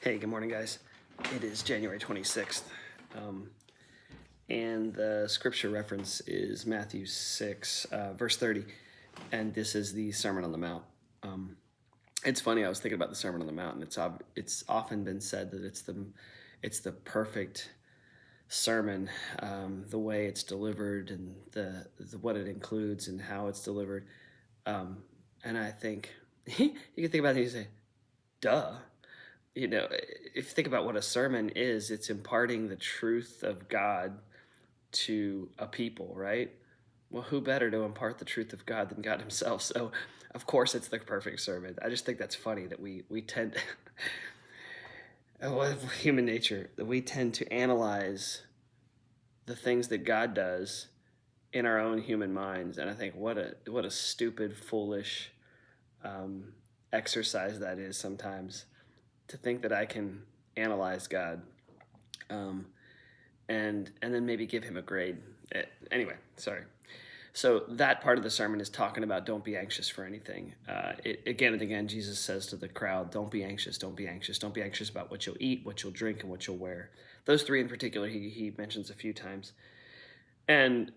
Hey, good morning, guys. It is January 26th, and the scripture reference is Matthew 6, verse 30, and this is the Sermon on the Mount. It's funny, I was thinking about the Sermon on the Mount, and it's often been said that it's the perfect sermon, the way it's delivered and the what it includes and how it's delivered. And I think you can think about it and you say, duh. If you think about what a sermon is, it's imparting the truth of God to a people, right? Well, who better to impart the truth of God than God himself? So, of course, it's the perfect sermon. I just think that's funny that we tend human nature, that we tend to analyze the things that God does in our own human minds. And I think what a stupid, foolish exercise that is sometimes, to think that I can analyze God, and then maybe give him a grade. Anyway, sorry. So that part of the sermon is talking about don't be anxious for anything. Again and again, Jesus says to the crowd, don't be anxious, don't be anxious. Don't be anxious about what you'll eat, what you'll drink, and what you'll wear. Those three in particular he mentions a few times. And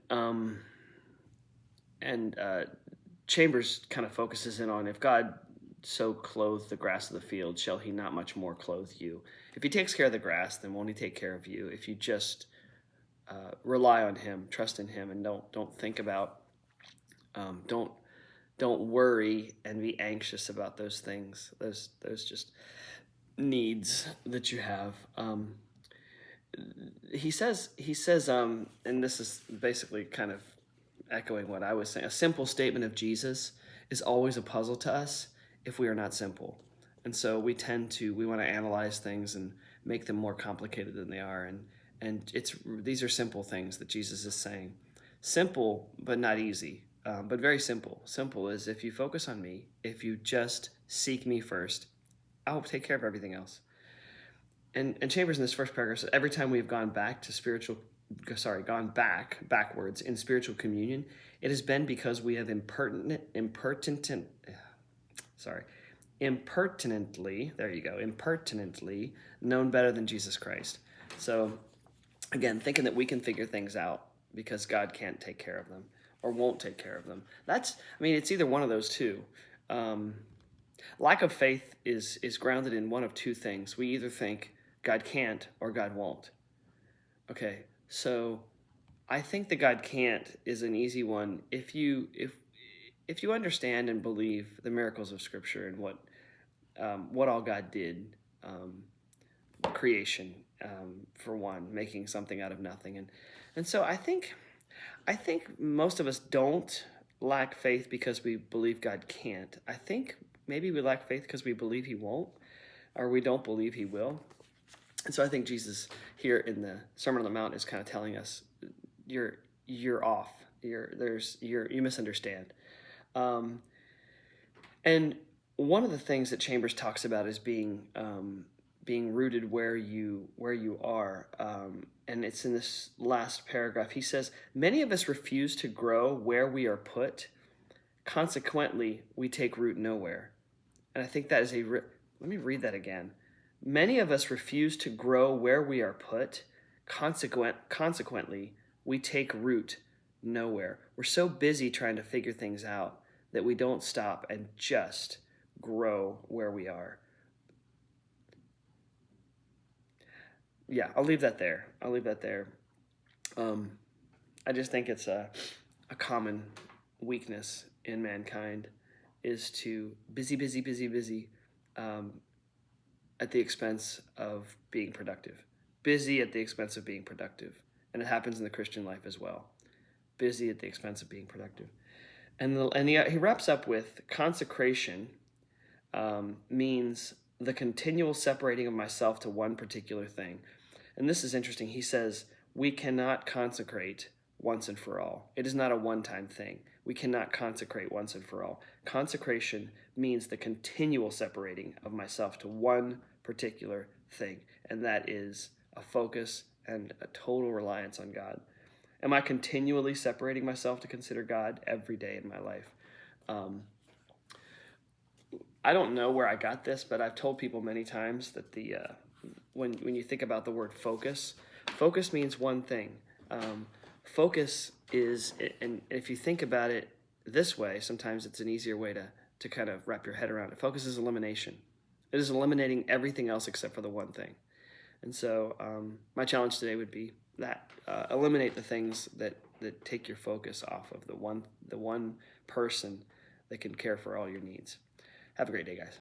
Chambers kind of focuses in on, if God so clothe the grass of the field, shall he not much more clothe you? If he takes care of the grass, then won't he take care of you? If you just rely on him, trust in him, and don't think about, don't worry and be anxious about those things, those just needs that you have. He says, and this is basically kind of echoing what I was saying. A simple statement of Jesus is always a puzzle to us if we are not simple. And so we want to analyze things and make them more complicated than they are. And these are simple things that Jesus is saying. Simple, but not easy, but very simple. Simple is, if you focus on me, if you just seek me first, I'll take care of everything else. And Chambers in this first paragraph says, every time we've gone backwards in spiritual communion, it has been because we have impertinently known better than Jesus Christ. So again, thinking that we can figure things out because God can't take care of them or won't take care of them. It's either one of those two. Lack of faith is grounded in one of two things. We either think God can't or God won't. Okay, so I think that God can't is an easy one if you understand and believe the miracles of Scripture and what all God did, creation, for one, making something out of nothing, and so I think most of us don't lack faith because we believe God can't. I think maybe we lack faith because we believe He won't, or we don't believe He will. And so I think Jesus here in the Sermon on the Mount is kind of telling us, you're off. You misunderstand. And one of the things that Chambers talks about is being rooted where you are. And it's in this last paragraph. He says, many of us refuse to grow where we are put. Consequently, we take root nowhere. And I think that is let me read that again. Many of us refuse to grow where we are put. Consequently, we take root nowhere. We're so busy trying to figure things out that we don't stop and just grow where we are. Yeah, I'll leave that there. I just think it's a common weakness in mankind, is to busy, at the expense of being productive. Busy at the expense of being productive. And it happens in the Christian life as well. Busy at the expense of being productive. He wraps up with, consecration means the continual separating of myself to one particular thing. And this is interesting. He says, we cannot consecrate once and for all. It is not a one-time thing. We cannot consecrate once and for all. Consecration means the continual separating of myself to one particular thing, and that is a focus and a total reliance on God. Am I continually separating myself to consider God every day in my life? I don't know where I got this, but I've told people many times that when you think about the word focus, focus means one thing. Focus is, and if you think about it this way, sometimes it's an easier way to kind of wrap your head around it. Focus is elimination. It is eliminating everything else except for the one thing. And so my challenge today would be that eliminate the things that take your focus off of the one person that can care for all your needs. Have a great day, guys.